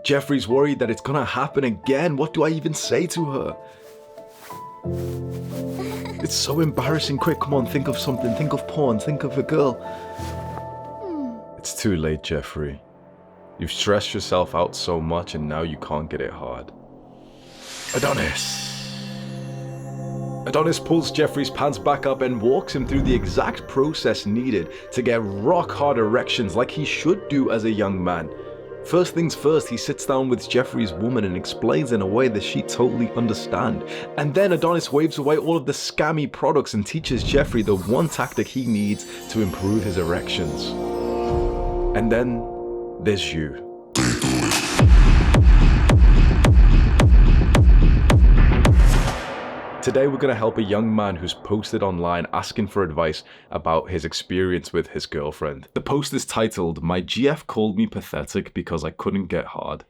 Jeffrey's worried that it's gonna happen again. What do I even say to her? It's so embarrassing. Quick, come on, think of something. Think of porn. Think of a girl. It's too late, Jeffrey. You've stressed yourself out so much and now you can't get it hard. Adonis. Adonis pulls Jeffrey's pants back up and walks him through the exact process needed to get rock-hard erections like he should do as a young man. First things first, he sits down with Jeffrey's woman and explains in a way that she totally understands. And then Adonis waves away all of the scammy products and teaches Jeffrey the one tactic he needs to improve his erections. And then there's you. Today we're going to help a young man who's posted online asking for advice about his experience with his girlfriend. The post is titled, "My GF called me pathetic because I couldn't get hard.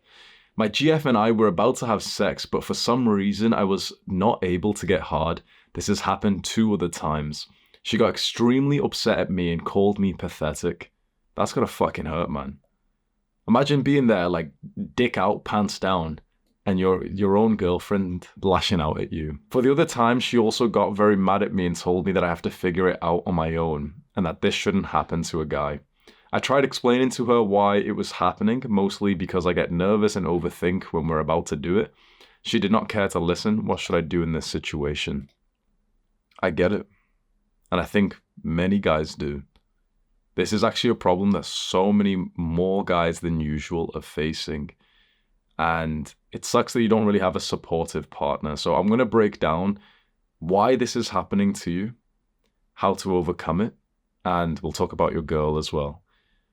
My GF and I were about to have sex, but for some reason I was not able to get hard. This has happened 2 other times. She got extremely upset at me and called me pathetic." That's gotta fucking hurt, man. Imagine being there, like, dick out, pants down, and your own girlfriend lashing out at you. For the other time, she also got very mad at me and told me that I have to figure it out on my own, and that this shouldn't happen to a guy. I tried explaining to her why it was happening, mostly because I get nervous and overthink when we're about to do it. She did not care to listen. What should I do in this situation? I get it. And I think many guys do. This is actually a problem that so many more guys than usual are facing. And it sucks that you don't really have a supportive partner. So I'm going to break down why this is happening to you, how to overcome it, and we'll talk about your girl as well.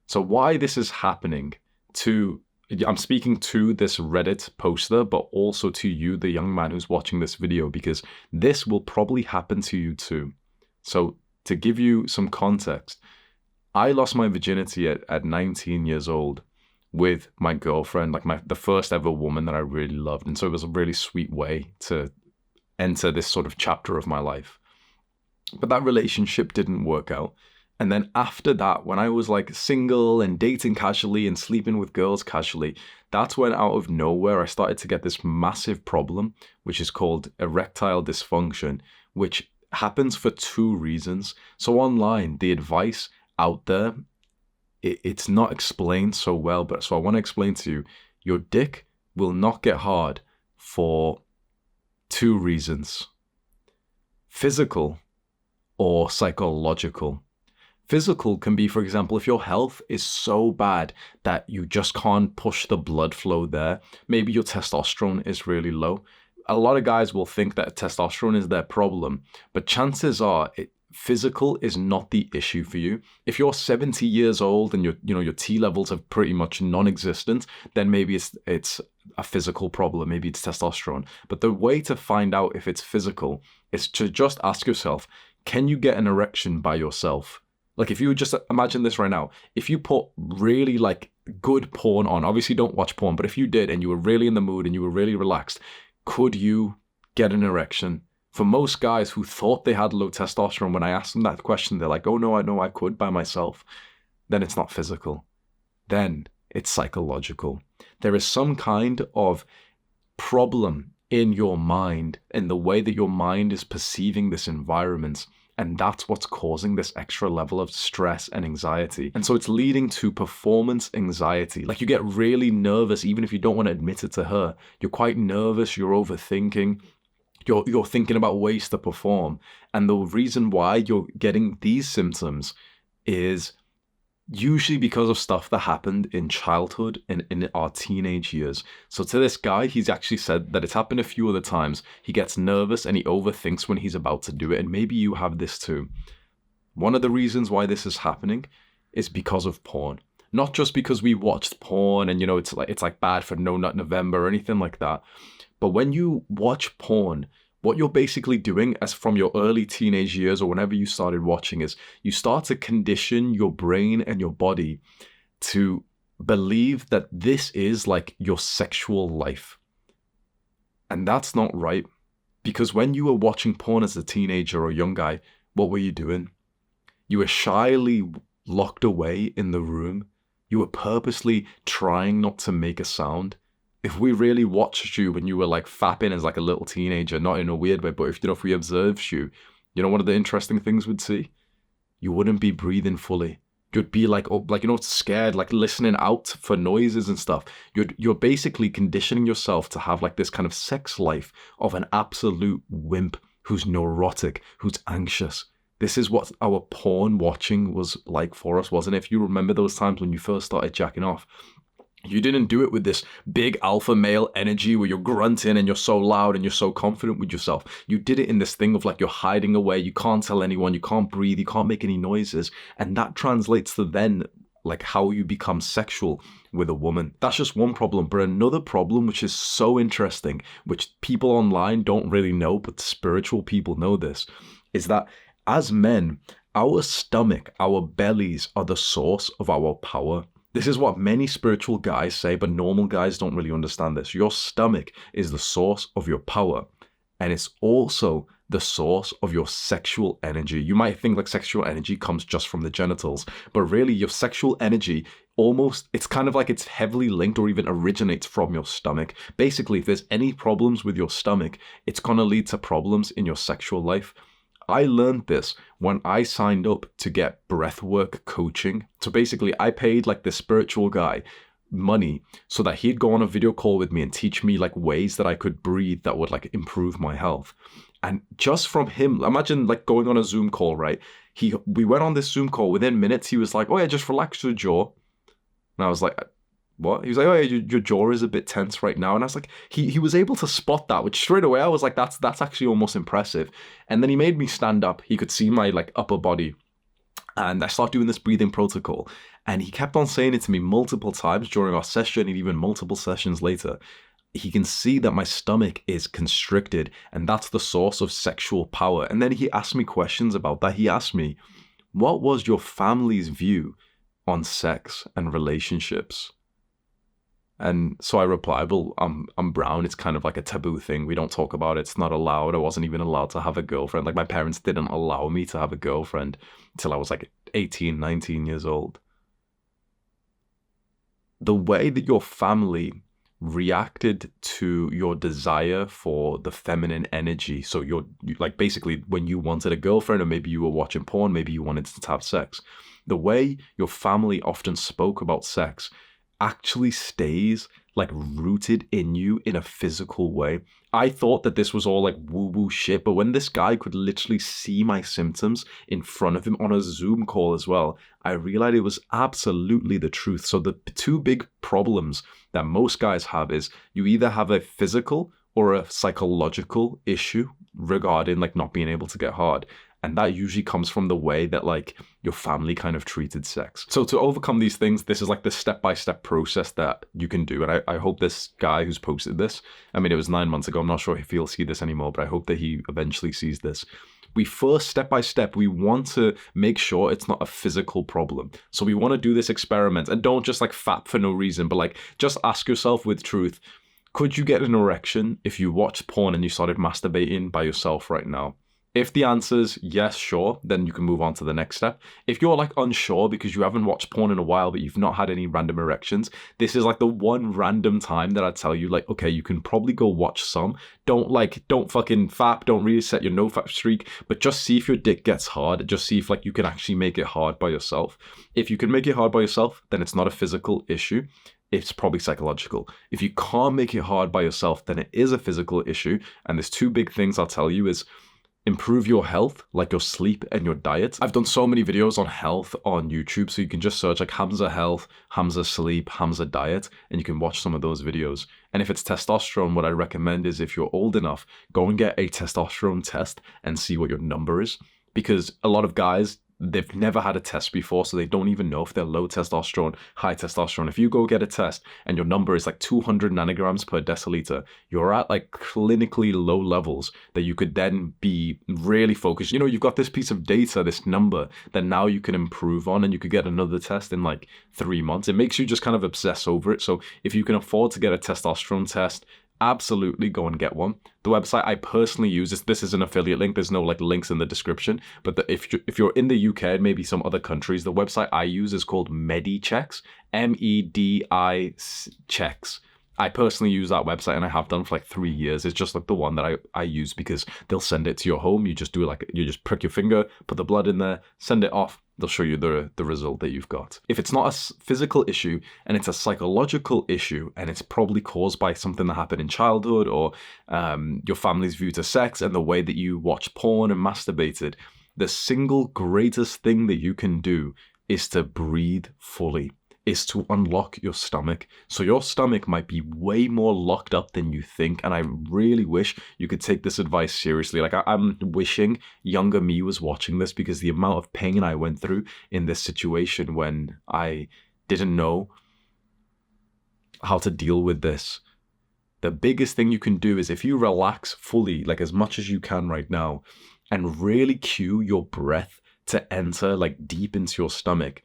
So why this is happening I'm speaking to this Reddit poster, but also to you, the young man who's watching this video, because this will probably happen to you too. So to give you some context, I lost my virginity at 19 years old. With my girlfriend, like the first ever woman that I really loved. And so it was a really sweet way to enter this sort of chapter of my life. But that relationship didn't work out. And then after that, when I was like single and dating casually and sleeping with girls casually, that's when out of nowhere I started to get this massive problem, which is called erectile dysfunction, which happens for 2 reasons. So online, the advice out there, it's not explained so well, but so I want to explain to you, your dick will not get hard for 2 reasons: physical or psychological. Physical can be, for example, if your health is so bad that you just can't push the blood flow there. Maybe your testosterone is really low. A lot of guys will think that testosterone is their problem, but chances are physical is not the issue for you. If you're 70 years old and your T levels are pretty much non-existent, then maybe it's a physical problem. Maybe it's testosterone. But the way to find out if it's physical is to just ask yourself, can you get an erection by yourself? Like if you just imagine this right now, if you put really like good porn on, obviously don't watch porn, but if you did and you were really in the mood and you were really relaxed, could you get an erection? For most guys who thought they had low testosterone, when I asked them that question, they're like, oh no, I know I could by myself. Then it's not physical. Then it's psychological. There is some kind of problem in your mind, in the way that your mind is perceiving this environment. And that's what's causing this extra level of stress and anxiety. And so it's leading to performance anxiety. Like you get really nervous, even if you don't want to admit it to her. You're quite nervous, you're overthinking. You're thinking about ways to perform. And the reason why you're getting these symptoms is usually because of stuff that happened in childhood and in our teenage years. So to this guy, he's actually said that it's happened a few other times. He gets nervous and he overthinks when he's about to do it. And maybe you have this too. One of the reasons why this is happening is because of porn. Not just because we watched porn and it's like bad for No Nut November or anything like that. But when you watch porn, what you're basically doing as from your early teenage years or whenever you started watching is you start to condition your brain and your body to believe that this is like your sexual life. And that's not right. Because when you were watching porn as a teenager or a young guy, what were you doing? You were shyly locked away in the room. You were purposely trying not to make a sound. if we really watched you when you were like fapping as like a little teenager, not in a weird way, but if we observed you, one of the interesting things we'd see, you wouldn't be breathing fully. You'd be like, oh, like, scared, like listening out for noises and stuff. You're basically conditioning yourself to have like this kind of sex life of an absolute wimp who's neurotic, who's anxious. This is what our porn watching was like for us, wasn't it? If you remember those times when you first started jacking off, you didn't do it with this big alpha male energy where you're grunting and you're so loud and you're so confident with yourself. You did it in this thing of like you're hiding away, you can't tell anyone, you can't breathe, you can't make any noises. And that translates to then like how you become sexual with a woman. That's just one problem. But another problem, which is so interesting, which people online don't really know, but spiritual people know this, is that as men, our stomach, our bellies are the source of our power. This is what many spiritual guys say, but normal guys don't really understand this. Your stomach is the source of your power, and it's also the source of your sexual energy. You might think like sexual energy comes just from the genitals, but really your sexual energy it's kind of like it's heavily linked or even originates from your stomach. Basically, if there's any problems with your stomach, it's going to lead to problems in your sexual life. I learned this when I signed up to get breathwork coaching. So basically, I paid like this spiritual guy money so that he'd go on a video call with me and teach me like ways that I could breathe that would like improve my health. And just from him, imagine like going on a Zoom call, right? We went on this Zoom call. Within minutes, he was like, "Oh yeah, just relax your jaw." And I was like, what? He was like, "Oh yeah, your jaw is a bit tense right now." And I was like, he was able to spot that, which straight away I was like, that's actually almost impressive. And then he made me stand up. He could see my like upper body. And I started doing this breathing protocol. And he kept on saying it to me multiple times during our session and even multiple sessions later. He can see that my stomach is constricted and that's the source of sexual power. And then he asked me questions about that. He asked me, what was your family's view on sex and relationships? And so I replied, well, I'm brown. It's kind of like a taboo thing. We don't talk about it. It's not allowed. I wasn't even allowed to have a girlfriend. Like my parents didn't allow me to have a girlfriend until I was like 18, 19 years old. The way that your family reacted to your desire for the feminine energy. So you like basically when you wanted a girlfriend or maybe you were watching porn, maybe you wanted to have sex. The way your family often spoke about sex actually stays like rooted in you in a physical way. I thought that this was all like woo-woo shit, but when this guy could literally see my symptoms in front of him on a Zoom call as well, I realized it was absolutely the truth. So the two big problems that most guys have is you either have a physical or a psychological issue regarding like not being able to get hard. And that usually comes from the way that like your family kind of treated sex. So to overcome these things, this is like the step-by-step process that you can do. And I hope this guy who's posted this, I mean, it was 9 months ago. I'm not sure if he'll see this anymore, but I hope that he eventually sees this. We first, step by step, we want to make sure it's not a physical problem. So we want to do this experiment and don't just like fap for no reason, but like just ask yourself with truth, could you get an erection if you watched porn and you started masturbating by yourself right now? If the answer is yes, sure, then you can move on to the next step. If you're like unsure because you haven't watched porn in a while, but you've not had any random erections, this is like the one random time that I tell you like, okay, you can probably go watch some. Don't fucking fap, don't reset your no fap streak, but just see if your dick gets hard. Just see if like you can actually make it hard by yourself. If you can make it hard by yourself, then it's not a physical issue. It's probably psychological. If you can't make it hard by yourself, then it is a physical issue. And there's two big things I'll tell you is improve your health, like your sleep and your diet. I've done so many videos on health on YouTube, so you can just search like Hamza Health, Hamza Sleep, Hamza Diet, and you can watch some of those videos. And if it's testosterone, what I recommend is if you're old enough, go and get a testosterone test and see what your number is. Because a lot of guys, they've never had a test before, so they don't even know if they're low testosterone, high testosterone. If you go get a test and your number is like 200 nanograms per deciliter, you're at like clinically low levels that you could then be really focused. You know, you've got this piece of data, this number that now you can improve on, and you could get another test in like 3 months. It makes you just kind of obsess over it. So if you can afford to get a testosterone test, absolutely go and get one. The website I personally use this is an affiliate link. There's no like links in the description, but if you're in the UK and maybe some other countries, the website I use is called Medichecks, MEDI checks. I personally use that website, and I have done for like 3 years. It's just like the one that I use, because they'll send it to your home. You just do like, you just prick your finger, put the blood in there, send it off. They'll show you the result that you've got. If it's not a physical issue and it's a psychological issue, and it's probably caused by something that happened in childhood, or your family's view to sex and the way that you watch porn and masturbated, the single greatest thing that you can do is to breathe fully, is to unlock your stomach. So your stomach might be way more locked up than you think, and I really wish you could take this advice seriously. Like, I'm wishing younger me was watching this, because the amount of pain I went through in this situation when I didn't know how to deal with this. The biggest thing you can do is, if you relax fully, like as much as you can right now, and really cue your breath to enter like deep into your stomach,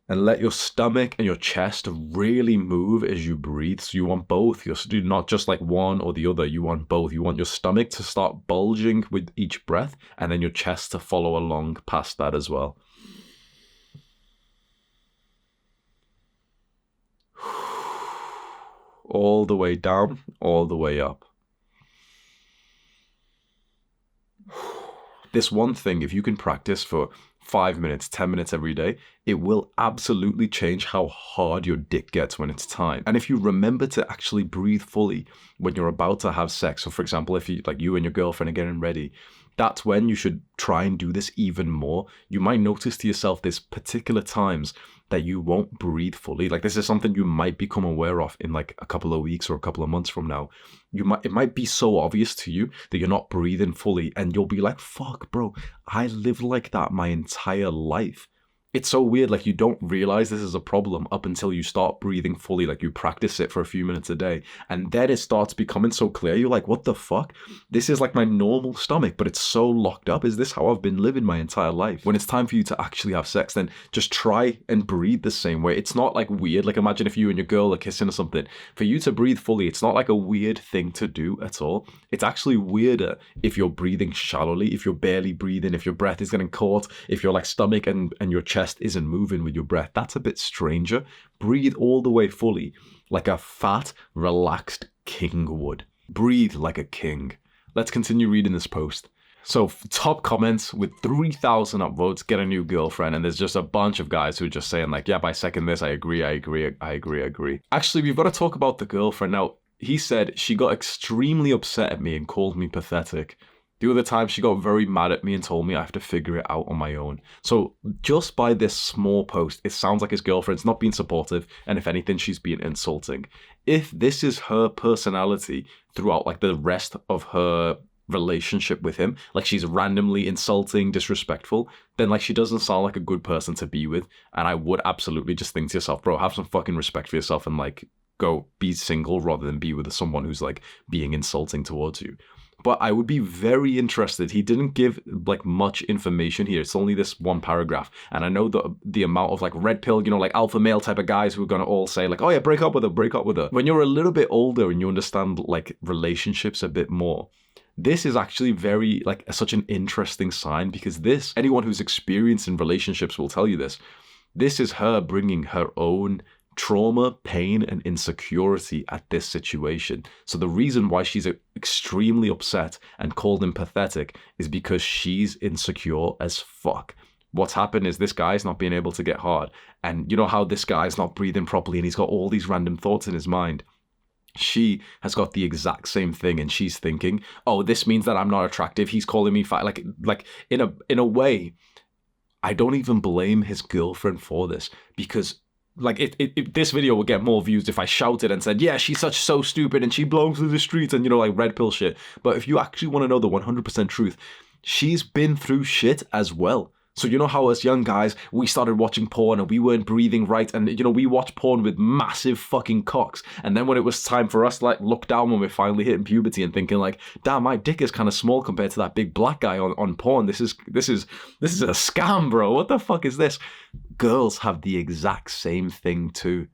and let your stomach and your chest really move as you breathe. So you want both. You're not just like one or the other. You want both. You want your stomach to start bulging with each breath, and then your chest to follow along past that as well. All the way down, all the way up. This one thing, if you can practice for 5 minutes, 10 minutes every day, it will absolutely change how hard your dick gets when it's time. And if you remember to actually breathe fully when you're about to have sex, so for example, if you and your girlfriend are getting ready, that's when you should try and do this even more. You might notice to yourself there's particular times that you won't breathe fully. Like, this is something you might become aware of in like a couple of weeks or a couple of months from now. It might be so obvious to you that you're not breathing fully, and you'll be like, fuck, bro, I lived like that my entire life. It's so weird, like you don't realize this is a problem up until you start breathing fully, like you practice it for a few minutes a day, and then it starts becoming so clear. You're like, what the fuck? This is like my normal stomach, but it's so locked up. Is this how I've been living my entire life? When it's time for you to actually have sex, then just try and breathe the same way. It's not like weird. Like, imagine if you and your girl are kissing or something. For you to breathe fully, it's not like a weird thing to do at all. It's actually weirder if you're breathing shallowly, if you're barely breathing, if your breath is getting caught, if your like stomach and your chest isn't moving with your breath. That's a bit stranger. Breathe all the way fully, like a fat, relaxed king would. Breathe like a king. Let's continue reading this post. So, top comments with 3,000 upvotes, get a new girlfriend, and there's just a bunch of guys who are just saying like, yeah, I second this, I agree. Actually, we've got to talk about the girlfriend. Now, he said she got extremely upset at me and called me pathetic. The other time, she got very mad at me and told me I have to figure it out on my own. So just by this small post, it sounds like his girlfriend's not being supportive, and if anything, she's being insulting. If this is her personality throughout like the rest of her relationship with him, like she's randomly insulting, disrespectful, then like she doesn't sound like a good person to be with. And I would absolutely just think to yourself, bro, have some fucking respect for yourself and like go be single rather than be with someone who's like being insulting towards you. But I would be very interested. He didn't give like much information here. It's only this one paragraph. And I know the amount of like red pill, like alpha male type of guys who are going to all say like, oh yeah, break up with her. When you're a little bit older and you understand like relationships a bit more, this is actually very like such an interesting sign, because anyone who's experienced in relationships will tell you this. This is her bringing her own trauma, pain, and insecurity at this situation. So the reason why she's extremely upset and called him pathetic is because she's insecure as fuck. What's happened is this guy's not being able to get hard. And you know how this guy's not breathing properly and he's got all these random thoughts in his mind? She has got the exact same thing, and she's thinking, oh, this means that I'm not attractive. He's calling me fat. Like in a way, I don't even blame his girlfriend for this, because like this video would get more views if I shouted and said, yeah, she's so stupid and she belongs to the streets and like red pill shit. But if you actually want to know the 100% truth, she's been through shit as well. So you know how as young guys, we started watching porn and we weren't breathing right, and we watched porn with massive fucking cocks. And then when it was time for us to like look down when we're finally hitting puberty and thinking like, damn, my dick is kind of small compared to that big black guy on porn. This is a scam, bro. What the fuck is this? Girls have the exact same thing too.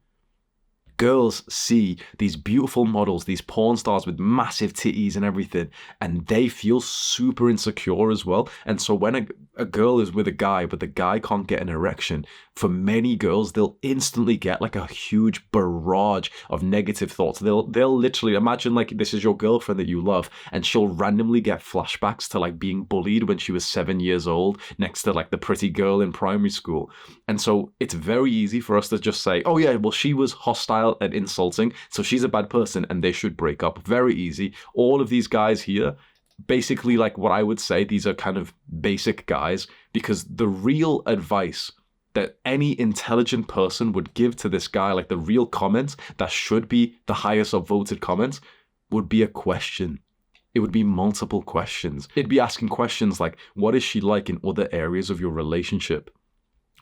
girls see these beautiful models, these porn stars with massive titties and everything, and they feel super insecure as well. And so when a girl is with a guy, but the guy can't get an erection, for many girls, they'll instantly get like a huge barrage of negative thoughts. They'll literally imagine like this is your girlfriend that you love, and she'll randomly get flashbacks to like being bullied when she was 7 years old next to like the pretty girl in primary school. And so it's very easy for us to just say, oh yeah, well, she was hostile and insulting, so she's a bad person and they should break up. Very easy. All of these guys here, basically, like what I would say, these are kind of basic guys, because the real advice that any intelligent person would give to this guy, like the real comments that should be the highest upvoted comments, would be a question. It would be multiple questions. It'd be asking questions like, what is she like in other areas of your relationship?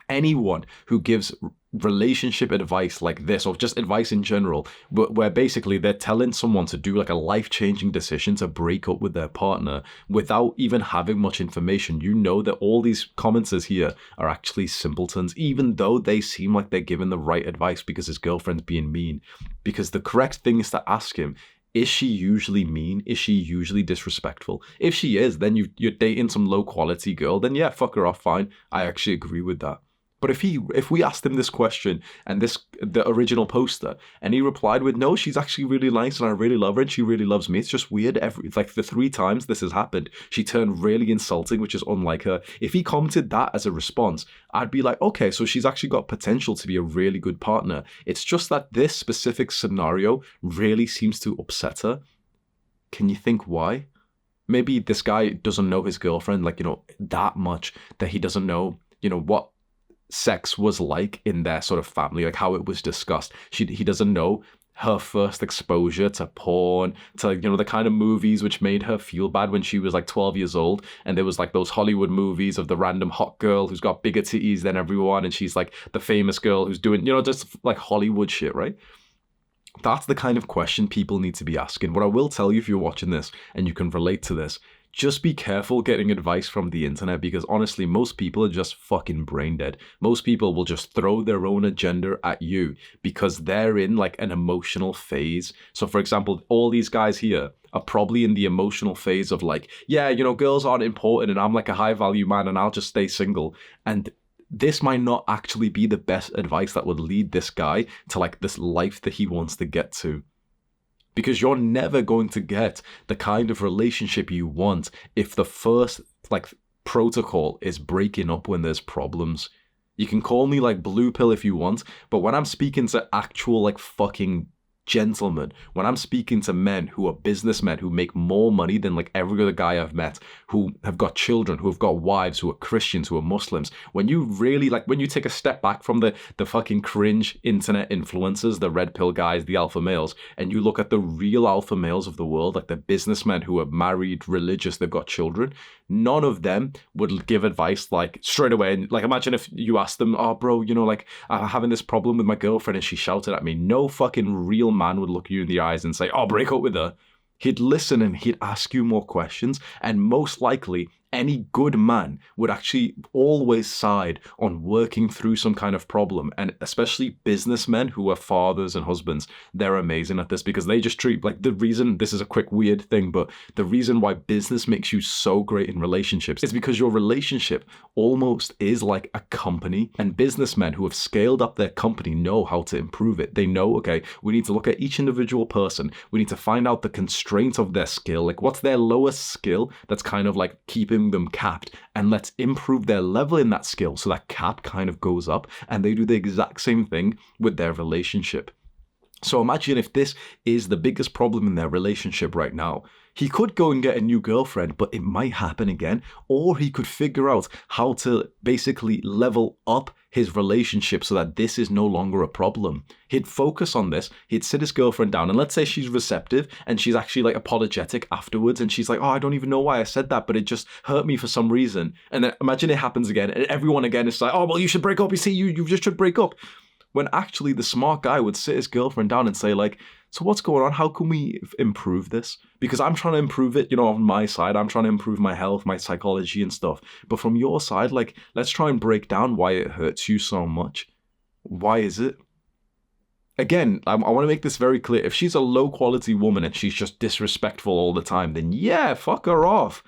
Anyone who gives relationship advice like this, or just advice in general, where basically they're telling someone to do like a life-changing decision to break up with their partner without even having much information, you know that all these commenters here are actually simpletons, even though they seem like they're giving the right advice because his girlfriend's being mean. Because the correct thing is to ask him, is she usually mean? Is she usually disrespectful? If she is, then you're dating some low-quality girl, then yeah, fuck her off, fine. I actually agree with that. But if we asked him this question and the original poster, and he replied with, no, she's actually really nice and I really love her and she really loves me. It's just weird. Like the 3 times this has happened, she turned really insulting, which is unlike her. If he commented that as a response, I'd be like, okay, so she's actually got potential to be a really good partner. It's just that this specific scenario really seems to upset her. Can you think why? Maybe this guy doesn't know his girlfriend, like, that much, that he doesn't know, what sex was like in their sort of family, like how it was discussed. He doesn't know her first exposure to porn, to like, the kind of movies which made her feel bad when she was like 12 years old, and there was like those Hollywood movies of the random hot girl who's got bigger titties than everyone, and she's like the famous girl who's doing, just like Hollywood shit, right? That's the kind of question people need to be asking. What I will tell you, if you're watching this and you can relate to this, just be careful getting advice from the internet, because honestly, most people are just fucking brain dead. Most people will just throw their own agenda at you because they're in like an emotional phase. So for example, all these guys here are probably in the emotional phase of like, yeah, girls aren't important and I'm like a high value man and I'll just stay single. And this might not actually be the best advice that would lead this guy to like this life that he wants to get to. Because you're never going to get the kind of relationship you want if the first like protocol is breaking up when there's problems. You can call me like blue pill if you want, but when I'm speaking to actual like fucking gentlemen, when I'm speaking to men who are businessmen who make more money than like every other guy I've met, who have got children, who have got wives, who are Christians, who are Muslims, when you really like, when you take a step back from the fucking cringe internet influencers, the red pill guys, the alpha males, and you look at the real alpha males of the world, like the businessmen who are married, religious, they've got children, none of them would give advice like straight away. And like, imagine if you asked them, oh bro, like I'm having this problem with my girlfriend and she shouted at me. No fucking real man would look you in the eyes and say, oh, break up with her. He'd listen and he'd ask you more questions, and most likely any good man would actually always side on working through some kind of problem. And especially businessmen who are fathers and husbands, they're amazing at this, because they just treat, like, the reason, this is a quick weird thing, but the reason why business makes you so great in relationships is because your relationship almost is like a company, and businessmen who have scaled up their company know how to improve it. They know, okay, we need to look at each individual person. We need to find out the constraint of their skill, like what's their lowest skill that's kind of like keeping them capped, and let's improve their level in that skill so that cap kind of goes up, and they do the exact same thing with their relationship. So imagine if this is the biggest problem in their relationship right now. He could go and get a new girlfriend, but it might happen again, or he could figure out how to basically level up his relationship so that this is no longer a problem. He'd focus on this, he'd sit his girlfriend down, and let's say she's receptive and she's actually like apologetic afterwards, and she's like, oh, I don't even know why I said that, but it just hurt me for some reason. And then imagine it happens again, and everyone again is like, oh, well, you should break up. You see, you just should break up. When actually the smart guy would sit his girlfriend down and say like, so what's going on? How can we improve this? Because I'm trying to improve it, on my side. I'm trying to improve my health, my psychology and stuff. But from your side, like, let's try and break down why it hurts you so much. Why is it? Again, I want to make this very clear. If she's a low quality woman and she's just disrespectful all the time, then yeah, fuck her off.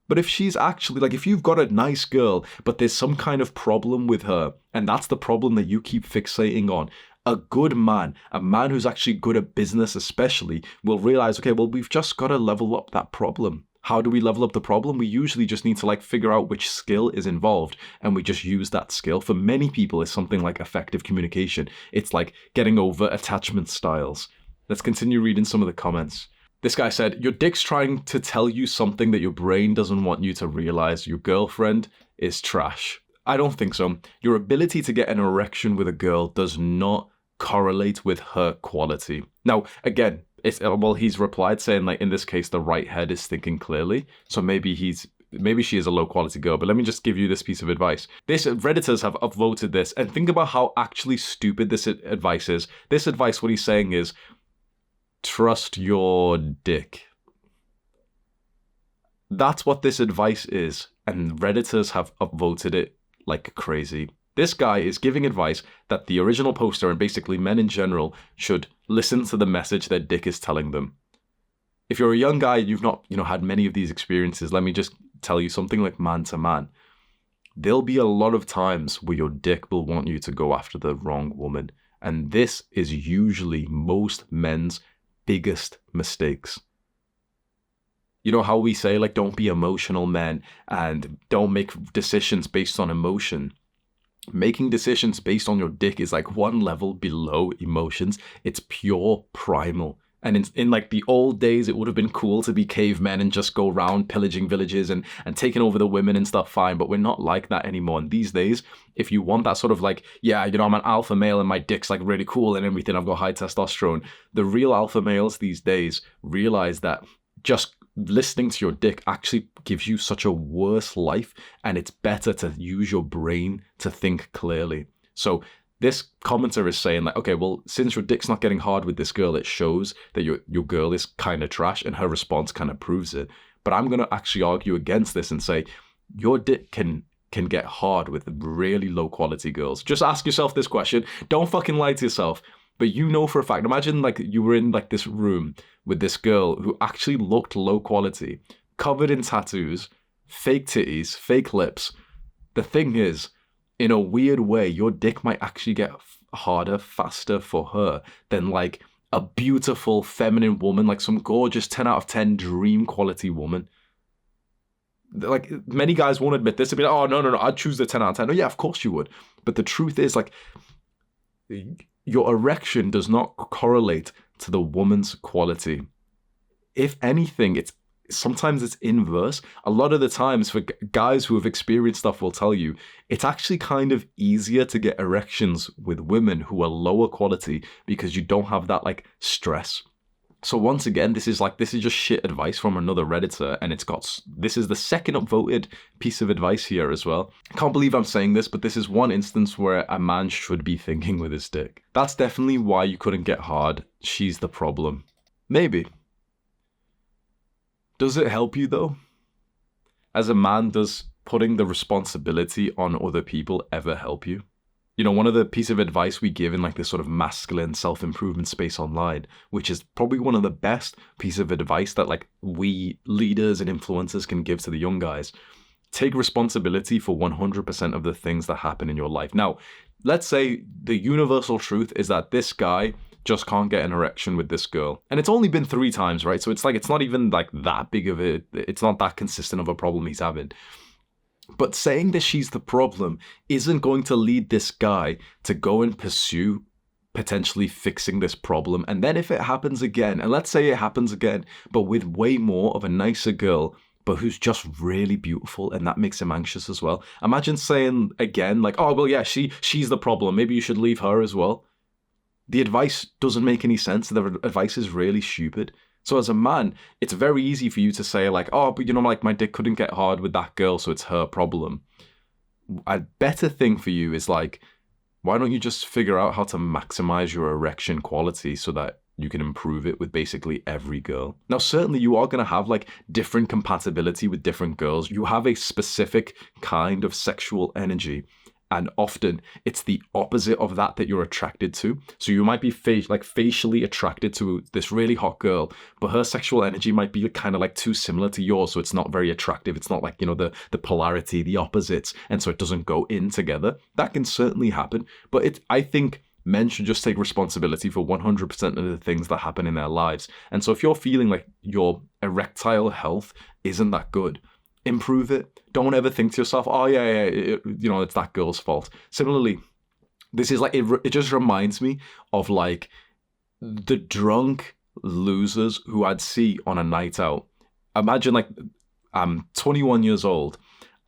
But if she's actually, like, if you've got a nice girl, but there's some kind of problem with her, and that's the problem that you keep fixating on, a good man, a man who's actually good at business especially, will realize, okay, well, we've just got to level up that problem. How do we level up the problem? We usually just need to like figure out which skill is involved, and we just use that skill. For many people, it's something like effective communication. It's like getting over attachment styles. Let's continue reading some of the comments. This guy said, your dick's trying to tell you something that your brain doesn't want you to realize. Your girlfriend is trash. I don't think so. Your ability to get an erection with a girl does not correlate with her quality. Now, again, he's replied saying, like, in this case, the right head is thinking clearly. So maybe she is a low quality girl. But let me just give you this piece of advice. Redditors have upvoted this, and think about how actually stupid this advice is. This advice, what he's saying is, trust your dick. That's what this advice is, and Redditors have upvoted it like crazy. This guy is giving advice that the original poster, and basically men in general, should listen to the message their dick is telling them. If you're a young guy, you've not, had many of these experiences, let me just tell you something like man to man. There'll be a lot of times where your dick will want you to go after the wrong woman, and this is usually most men's biggest mistakes. You know how we say, like, don't be emotional men and don't make decisions based on emotion. Making decisions based on your dick is like one level below emotions. It's pure primal. And in like the old days, it would have been cool to be cavemen and just go around pillaging villages and taking over the women and stuff, fine. But we're not like that anymore. And these days, if you want that sort of like, yeah, I'm an alpha male and my dick's like really cool and everything, I've got high testosterone. The real alpha males these days realize that just listening to your dick actually gives you such a worse life, and it's better to use your brain to think clearly. So this commenter is saying, like, okay, well, since your dick's not getting hard with this girl, it shows that your girl is kind of trash, and her response kind of proves it. But I'm going to actually argue against this and say your dick can get hard with really low quality girls. Just ask yourself this question. Don't fucking lie to yourself. But you know for a fact, imagine like you were in like this room with this girl who actually looked low quality, covered in tattoos, fake titties, fake lips. The thing is, in a weird way, your dick might actually get harder faster for her than like a beautiful feminine woman, like some gorgeous 10 out of 10 dream quality woman. Like, many guys won't admit this. They'll be like, oh, no, I'd choose the 10 out of 10. Oh, yeah, of course you would. But the truth is, like, your erection does not correlate to the woman's quality. If anything, sometimes it's inverse. A lot of the times, for guys who have experienced stuff will tell you, it's actually kind of easier to get erections with women who are lower quality because you don't have that like stress. So once again, this is just shit advice from another Redditor, and this is the second upvoted piece of advice here as well. I can't believe I'm saying this, but this is one instance where a man should be thinking with his dick. That's definitely why you couldn't get hard. She's the problem. Maybe. Does it help you though? As a man, does putting the responsibility on other people ever help you? One of the pieces of advice we give in like this sort of masculine self-improvement space online, which is probably one of the best pieces of advice that like we leaders and influencers can give to the young guys. Take responsibility for 100% of the things that happen in your life. Now, let's say the universal truth is that this guy just can't get an erection with this girl. And it's only been 3 times, right? So it's not even like that big of it's not that consistent of a problem he's having. But saying that she's the problem isn't going to lead this guy to go and pursue potentially fixing this problem. And then if it happens again, and let's say it happens again, but with way more of a nicer girl, but who's just really beautiful, and that makes him anxious as well. Imagine saying again, like, oh, well, yeah, she's the problem. Maybe you should leave her as well. The advice doesn't make any sense. The advice is really stupid. So as a man, it's very easy for you to say like, oh, but like my dick couldn't get hard with that girl, so it's her problem. A better thing for you is like, why don't you just figure out how to maximize your erection quality so that you can improve it with basically every girl? Now, certainly you are going to have like different compatibility with different girls. You have a specific kind of sexual energy. And often it's the opposite of that you're attracted to. So you might be facially attracted to this really hot girl, but her sexual energy might be kind of like too similar to yours. So it's not very attractive. It's not like, the polarity, the opposites. And so it doesn't go in together. That can certainly happen. But I think men should just take responsibility for 100% of the things that happen in their lives. And so if you're feeling like your erectile health isn't that good, improve it. Don't ever think to yourself, oh yeah, it's that girl's fault. Similarly, this is like, it just reminds me of like the drunk losers who I'd see on a night out. Imagine like I'm 21 years old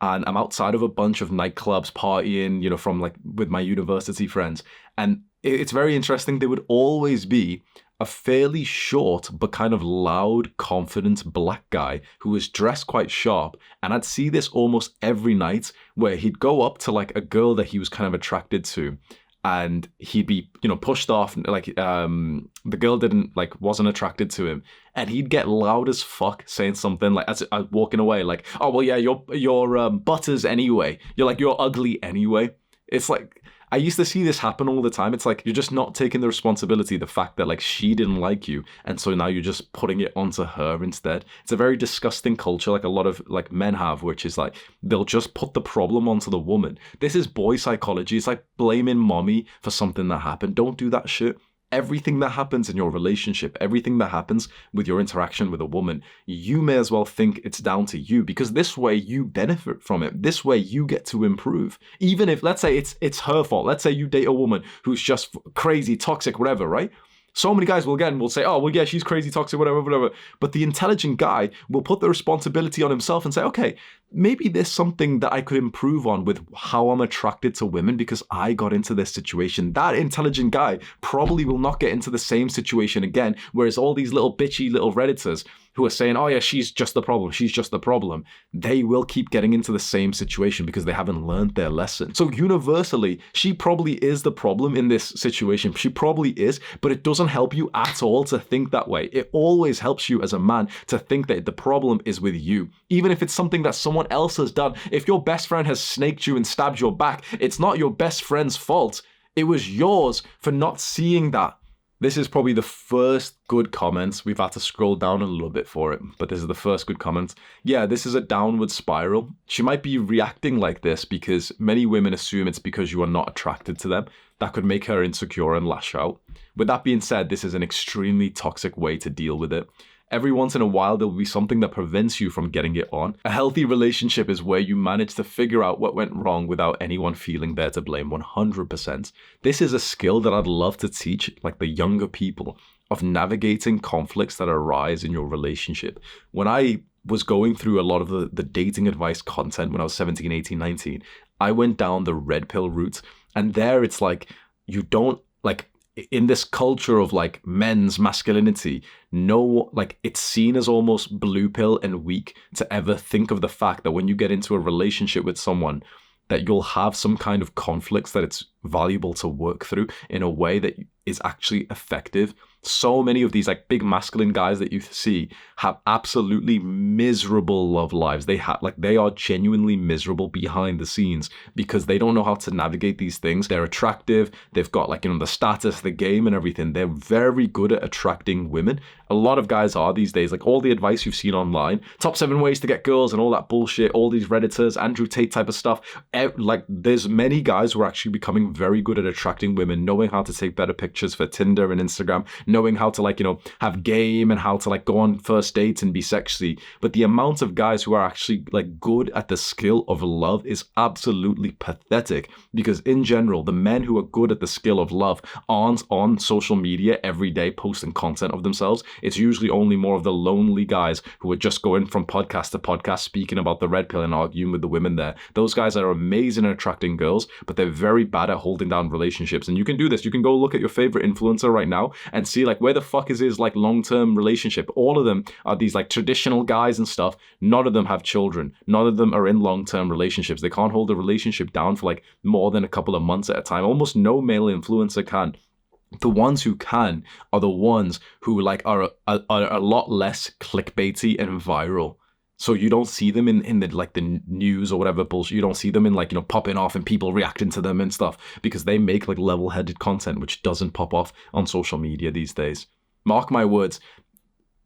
and I'm outside of a bunch of nightclubs partying, from like with my university friends. And it's very interesting. There would always be a fairly short but kind of loud, confident black guy who was dressed quite sharp. And I'd see this almost every night where he'd go up to like a girl that he was kind of attracted to. And he'd be, pushed off, like the girl wasn't attracted to him, and he'd get loud as fuck saying something like, as walking away, like, oh well, yeah, you're butters anyway. You're ugly anyway. It's like, I used to see this happen all the time. It's like, you're just not taking the responsibility, the fact that like she didn't like you, and so now you're just putting it onto her instead. It's a very disgusting culture, like a lot of like men have, which is like, they'll just put the problem onto the woman. This is boy psychology. It's like blaming mommy for something that happened. Don't do that shit. Everything that happens in your relationship, everything that happens with your interaction with a woman, you may as well think it's down to you, because this way you benefit from it. This way you get to improve. Even if, let's say it's her fault. Let's say you date a woman who's just crazy, toxic, whatever, right? So many guys will say, oh, well, yeah, she's crazy, toxic, whatever. But the intelligent guy will put the responsibility on himself and say, okay, maybe there's something that I could improve on with how I'm attracted to women because I got into this situation. That intelligent guy probably will not get into the same situation again, whereas all these little bitchy little Redditors who are saying, oh yeah, she's just the problem, they will keep getting into the same situation because they haven't learned their lesson. So universally, she probably is the problem in this situation. She probably is, but it doesn't help you at all to think that way. It always helps you as a man to think that the problem is with you. Even if it's something that someone else has done. If your best friend has snaked you and stabbed your back, it's not your best friend's fault. It was yours for not seeing that. This is probably the first good comment. We've had to scroll down a little bit for it, but this is the first good comment. Yeah, this is a downward spiral. She might be reacting like this because many women assume it's because you are not attracted to them. That could make her insecure and lash out. With that being said, this is an extremely toxic way to deal with it. Every once in a while, there will be something that prevents you from getting it on. A healthy relationship is where you manage to figure out what went wrong without anyone feeling there to blame 100%. This is a skill that I'd love to teach, like the younger people, of navigating conflicts that arise in your relationship. When I was going through a lot of the dating advice content when I was 17, 18, 19, I went down the red pill route. And there it's like, you don't, like, in this culture of like men's masculinity, it's seen as almost blue pill and weak to ever think of the fact that when you get into a relationship with someone, that you'll have some kind of conflicts that it's valuable to work through in a way that is actually effective. So many of these like big masculine guys that you see have absolutely miserable love lives. They are genuinely miserable behind the scenes because they don't know how to navigate these things. They're attractive. They've got the status, the game and everything. They're very good at attracting women. A lot of guys are these days. Like all the advice you've seen online, top 7 ways to get girls and all that bullshit, all these Redditors, Andrew Tate type of stuff. There's many guys who are actually becoming very good at attracting women, knowing how to take better pictures for Tinder and Instagram, knowing how to have game and how to go on first dates and be sexy. But the amount of guys who are actually good at the skill of love is absolutely pathetic, because in general, the men who are good at the skill of love aren't on social media every day posting content of themselves. It's usually only more of the lonely guys who are just going from podcast to podcast speaking about the red pill and arguing with the women there. Those guys are amazing at attracting girls, but they're very bad at holding down relationships. And you can do this. You can go look at your favorite influencer right now and see where the fuck is his long-term relationship. All of them are these traditional guys and stuff. None of them have children. None of them are in long-term relationships. They can't hold a relationship down for more than a couple of months at a time. Almost no male influencer can. The ones who can are the ones who are a lot less clickbaity and viral. So you don't see them in the like the news or whatever bullshit. You don't see them in like, popping off and people reacting to them and stuff, because they make like level-headed content which doesn't pop off on social media these days. Mark my words,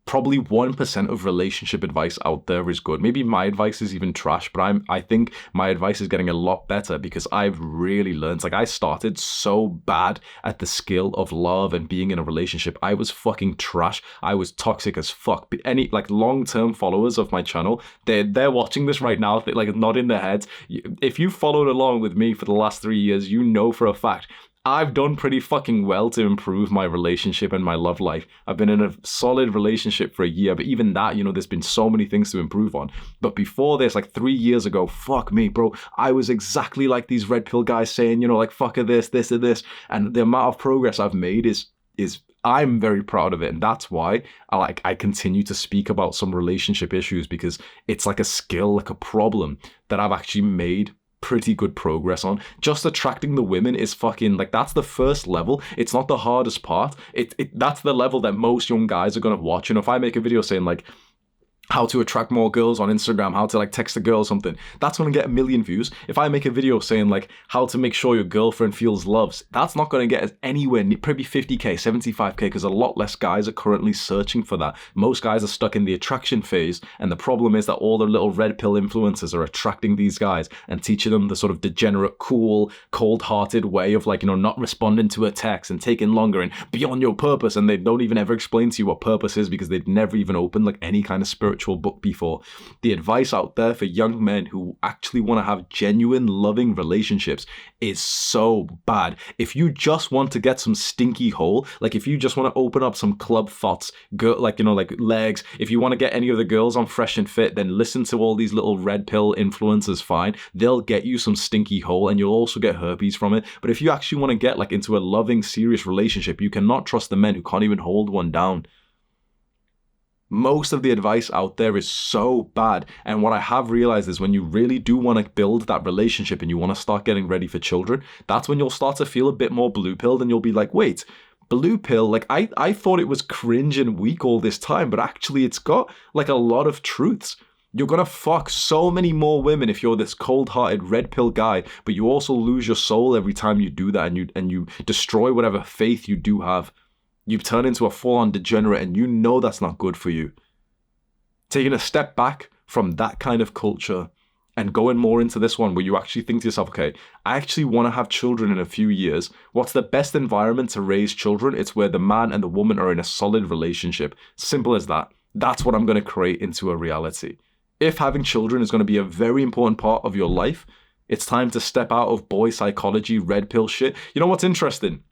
probably 1% of relationship advice out there is good. Maybe my advice is even trash, but I think my advice is getting a lot better because I've really learned. Like, I started so bad at the skill of love and being in a relationship. I was fucking trash. I was toxic as fuck. But any like long-term followers of my channel, they're watching this right now, like nodding their heads. If you followed along with me for the last 3 years, you know for a fact I've done pretty fucking well to improve my relationship and my love life. I've been in a solid relationship for a year, but even that, there's been so many things to improve on. But before this, like 3 years ago, fuck me, bro, I was exactly like these red pill guys saying, like fuck this, this, and this. And the amount of progress I've made is I'm very proud of it. And that's why I continue to speak about some relationship issues, because it's like a skill, like a problem that I've actually made pretty good progress on. Just attracting the women is fucking like, that's the first level. It's not the hardest part. That's the level that most young guys are gonna watch. If I make a video saying like how to attract more girls on Instagram, how to like text a girl or something, that's gonna get 1 million views. If I make a video saying like how to make sure your girlfriend feels loved, that's not gonna get anywhere near, probably 50k, 75k, because a lot less guys are currently searching for that. Most guys are stuck in the attraction phase, and the problem is that all the little red pill influencers are attracting these guys and teaching them the sort of degenerate, cool, cold-hearted way of like, not responding to a text and taking longer and be on your purpose, and they don't even ever explain to you what purpose is, because they've never even opened like any kind of spiritual book before. The advice out there for young men who actually want to have genuine loving relationships is so bad. If you just want to get some stinky hole, like if you just want to open up some club thoughts, like legs, if you want to get any of the girls on Fresh and Fit, then listen to all these little red pill influencers. Fine, they'll get you some stinky hole and you'll also get herpes from it. But if you actually want to get like into a loving, serious relationship, you cannot trust the men who can't even hold one down. Most of the advice out there is so bad. And what I have realized is when you really do want to build that relationship and you want to start getting ready for children, that's when you'll start to feel a bit more blue-pilled, and you'll be like, wait, blue pill, like I thought it was cringe and weak all this time, but actually it's got like a lot of truths. You're gonna fuck so many more women if you're this cold-hearted red pill guy, but you also lose your soul every time you do that, and you destroy whatever faith you do have. You turn into a full-on degenerate, and you know that's not good for you. Taking a step back from that kind of culture and going more into this one where you actually think to yourself, okay, I actually want to have children in a few years. What's the best environment to raise children? It's where the man and the woman are in a solid relationship. Simple as that. That's what I'm going to create into a reality. If having children is going to be a very important part of your life, it's time to step out of boy psychology, red pill shit. You know what's interesting?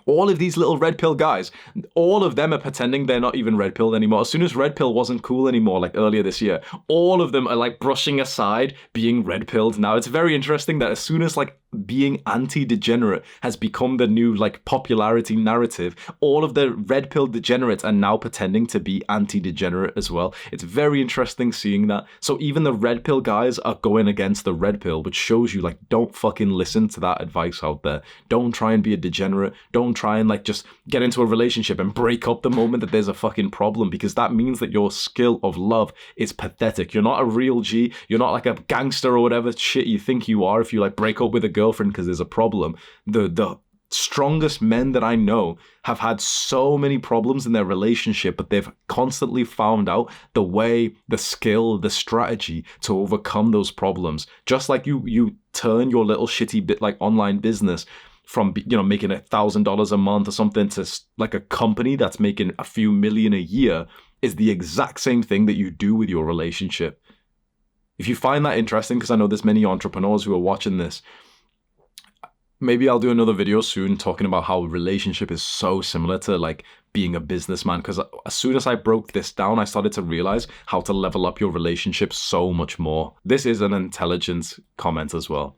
All of these little red pill guys, all of them are pretending they're not even red pilled anymore. As soon as red pill wasn't cool anymore, like earlier this year, all of them are like brushing aside being red pilled now. It's very interesting that as soon as like being anti-degenerate has become the new like popularity narrative, all of the red pill degenerates are now pretending to be anti-degenerate as well. It's very interesting seeing that. So even the red pill guys are going against the red pill, which shows you like, don't fucking listen to that advice out there. Don't try and be a degenerate. Don't try and like just get into a relationship and break up the moment that there's a fucking problem, because that means that your skill of love is pathetic. You're not a real G. You're not like a gangster or whatever shit you think you are if you like break up with a girlfriend because there's a problem. The strongest men that I know have had so many problems in their relationship, but they've constantly found out the way, the skill, the strategy to overcome those problems. Just like you turn your little shitty bit like online business from making $1,000 a month or something to like a company that's making a few million a year, is the exact same thing that you do with your relationship. If you find that interesting, because I know there's many entrepreneurs who are watching this, maybe I'll do another video soon talking about how relationship is so similar to like being a businessman, because as soon as I broke this down, I started to realize how to level up your relationship so much more. This is an intelligence comment as well.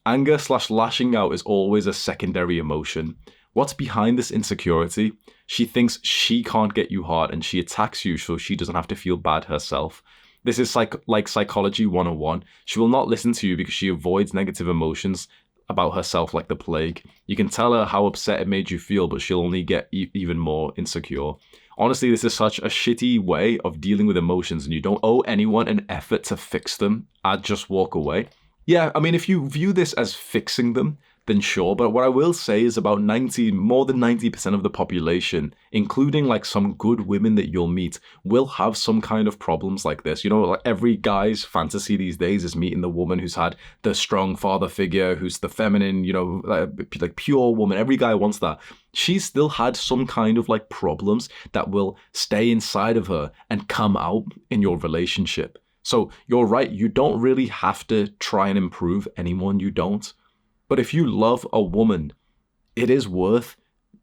Anger/lashing out is always a secondary emotion. What's behind this insecurity? She thinks she can't get you hard and she attacks you so she doesn't have to feel bad herself. This is like psychology 101. She will not listen to you because she avoids negative emotions about herself like the plague. You can tell her how upset it made you feel, but she'll only get even more insecure. Honestly, this is such a shitty way of dealing with emotions, and you don't owe anyone an effort to fix them. I'd just walk away. Yeah, I mean, if you view this as fixing them, then sure. But what I will say is about more than 90% of the population, including like some good women that you'll meet, will have some kind of problems like this. You know, like every guy's fantasy these days is meeting the woman who's had the strong father figure, who's the feminine, you know, like pure woman. Every guy wants that. She's still had some kind of like problems that will stay inside of her and come out in your relationship. So you're right, you don't really have to try and improve anyone you don't. But if you love a woman, it is worth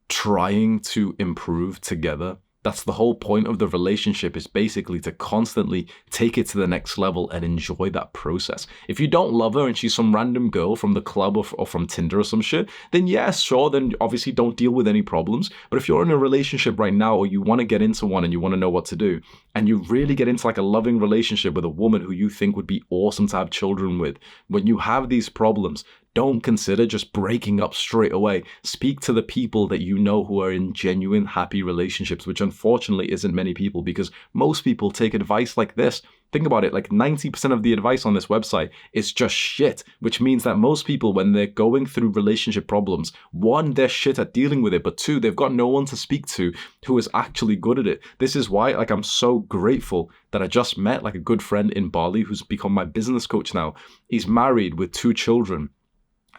trying to improve together. That's the whole point of the relationship, is basically to constantly take it to the next level and enjoy that process. If you don't love her and she's some random girl from the club or from Tinder or some shit, then yes, sure, then obviously don't deal with any problems. But if you're in a relationship right now, or you want to get into one and you want to know what to do, and you really get into like a loving relationship with a woman who you think would be awesome to have children with, when you have these problems, don't consider just breaking up straight away. Speak to the people that you know who are in genuine, happy relationships, which unfortunately isn't many people, because most people take advice like this. Think about it, like 90% of the advice on this website is just shit, which means that most people, when they're going through relationship problems, one, they're shit at dealing with it, but two, they've got no one to speak to who is actually good at it. This is why, like, I'm so grateful that I just met like a good friend in Bali who's become my business coach now. He's married with 2 children.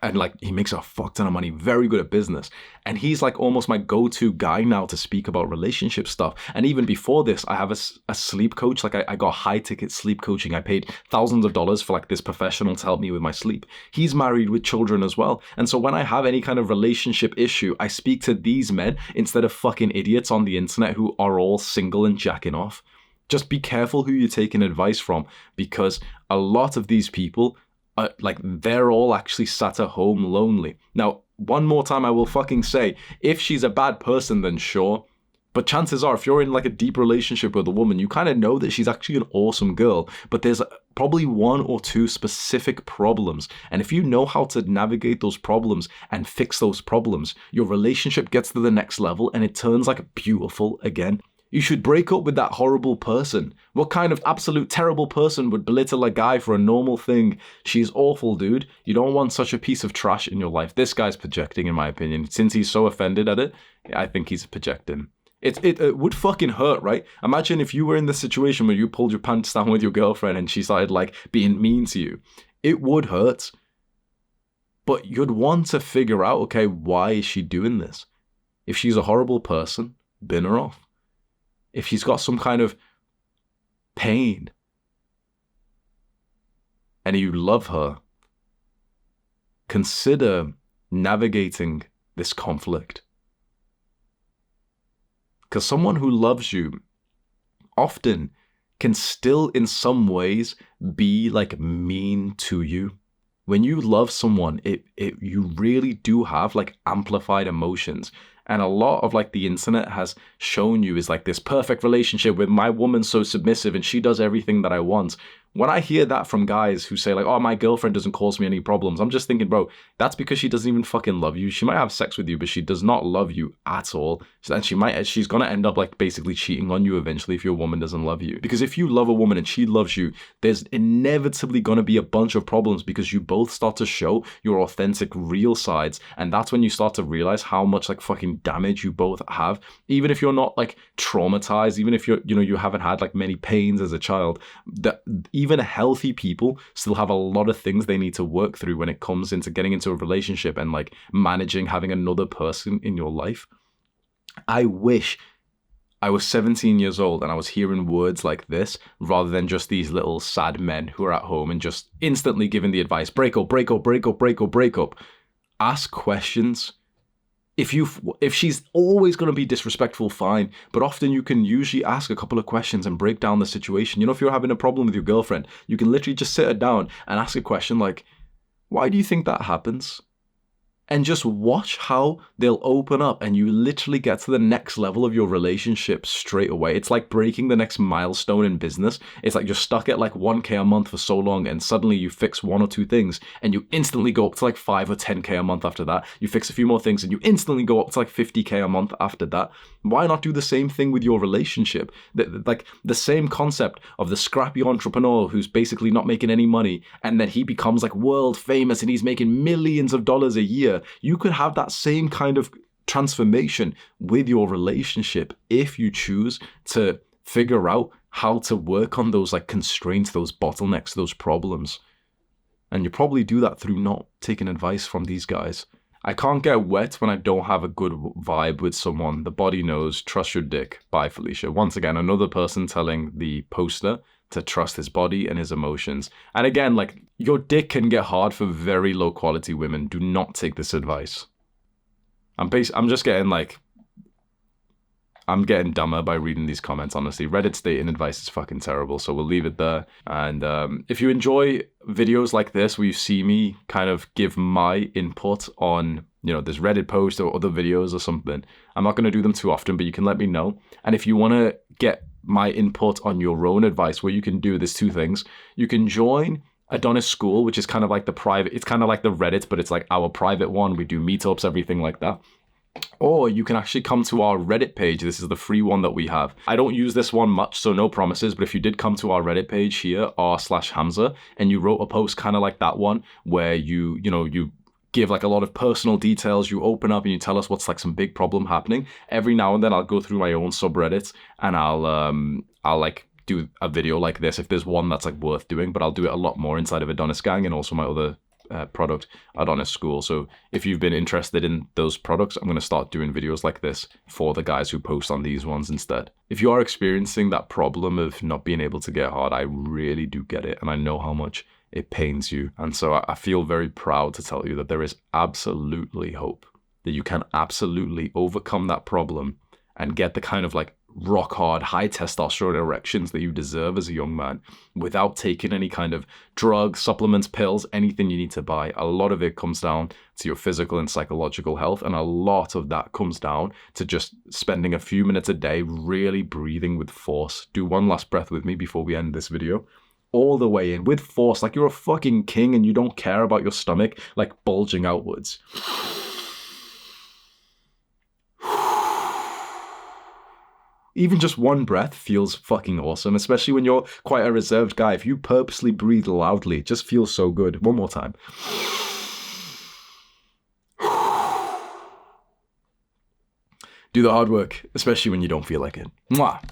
And like, he makes a fuck ton of money, very good at business. And he's like almost my go-to guy now to speak about relationship stuff. And even before this, I have a sleep coach. Like I got high ticket sleep coaching. I paid thousands of dollars for like this professional to help me with my sleep. He's married with children as well. And so when I have any kind of relationship issue, I speak to these men instead of fucking idiots on the internet who are all single and jacking off. Just be careful who you're taking advice from, because a lot of these people, like, they're all actually sat at home lonely. Now, one more time I will fucking say, if she's a bad person, then sure. But chances are, if you're in like a deep relationship with a woman, you kind of know that she's actually an awesome girl, but there's probably 1 or 2 specific problems. And if you know how to navigate those problems and fix those problems, your relationship gets to the next level and it turns like beautiful again. You should break up with that horrible person. What kind of absolute terrible person would belittle a guy for a normal thing? She's awful, dude. You don't want such a piece of trash in your life. This guy's projecting, in my opinion. Since he's so offended at it, I think he's projecting. It would fucking hurt, right? Imagine if you were in this situation where you pulled your pants down with your girlfriend and she started like being mean to you. It would hurt. But you'd want to figure out, okay, why is she doing this? If she's a horrible person, bin her off. If she's got some kind of pain and you love her, consider navigating this conflict. Because someone who loves you often can still in some ways be like mean to you. When you love someone, you really do have like amplified emotions. And a lot of like the internet has shown you is like this perfect relationship with my woman so submissive and she does everything that I want. When I hear that from guys who say like, oh, my girlfriend doesn't cause me any problems, I'm just thinking, bro, that's because she doesn't even fucking love you. She might have sex with you, but she does not love you at all. And she's going to end up like basically cheating on you eventually if your woman doesn't love you. Because if you love a woman and she loves you, there's inevitably going to be a bunch of problems because you both start to show your authentic, real sides. And that's when you start to realize how much like fucking damage you both have. Even if you're not like traumatized, even if you haven't had like many pains as a child, that even healthy people still have a lot of things they need to work through when it comes into getting into a relationship and like managing having another person in your life. I wish I was 17 years old and I was hearing words like this rather than just these little sad men who are at home and just instantly giving the advice, break up, break up, break up, break up, break up. Ask questions. If she's always going to be disrespectful, fine. But often you can usually ask a couple of questions and break down the situation. You know, if you're having a problem with your girlfriend, you can literally just sit her down and ask a question like, why do you think that happens? and just watch how they'll open up and you literally get to the next level of your relationship straight away. It's like breaking the next milestone in business. It's like you're stuck at like 1K a month for so long and suddenly you fix one or two things and you instantly go up to like 5 or 10K a month after that. You fix a few more things and you instantly go up to like 50K a month after that. Why not do the same thing with your relationship? Like the same concept of the scrappy entrepreneur who's basically not making any money and then he becomes like world famous and he's making millions of dollars a year. You could have that same kind of transformation with your relationship if you choose to figure out how to work on those like constraints, those bottlenecks, those problems. And you probably do that through not taking advice from these guys. I can't get wet when I don't have a good vibe with someone. The body knows, trust your dick. Bye, Felicia. Once again, another person telling the poster to trust his body and his emotions. And again, like, your dick can get hard for very low quality women. Do not take this advice. I'm just getting like, I'm getting dumber by reading these comments, honestly. Reddit's dating advice is fucking terrible, so we'll leave it there. And if you enjoy videos like this where you see me kind of give my input on, you know, this Reddit post or other videos or something, I'm not going to do them too often, but you can let me know. And if you want to get my input on your own advice, what you can do, there's two things. You can join Adonis School, which is kind of like the private, it's kind of like the Reddit, but it's like our private one. We do meetups, everything like that. Or you can actually come to our Reddit page. This is the free one that we have. I don't use this one much, so no promises, but if you did come to our Reddit page here, r/Hamza, and you wrote a post kind of like that one, where you give like a lot of personal details, you open up and you tell us what's like some big problem happening. Every now and then I'll go through my own subreddits and I'll like do a video like this if there's one that's like worth doing, but I'll do it a lot more inside of Adonis Gang and also my other product, Adonis School. So if you've been interested in those products, I'm going to start doing videos like this for the guys who post on these ones instead. If you are experiencing that problem of not being able to get hard, I really do get it, and I know how much it pains you. And so I feel very proud to tell you that there is absolutely hope, that you can absolutely overcome that problem and get the kind of like rock hard, high testosterone erections that you deserve as a young man without taking any kind of drugs, supplements, pills, anything you need to buy. A lot of it comes down to your physical and psychological health, and a lot of that comes down to just spending a few minutes a day really breathing with force. Do one last breath with me before we end this video. All the way in with force, like you're a fucking king and you don't care about your stomach like bulging outwards. Even just one breath feels fucking awesome, especially when you're quite a reserved guy. If you purposely breathe loudly, it just feels so good. One more time. Do the hard work, especially when you don't feel like it. Mwah.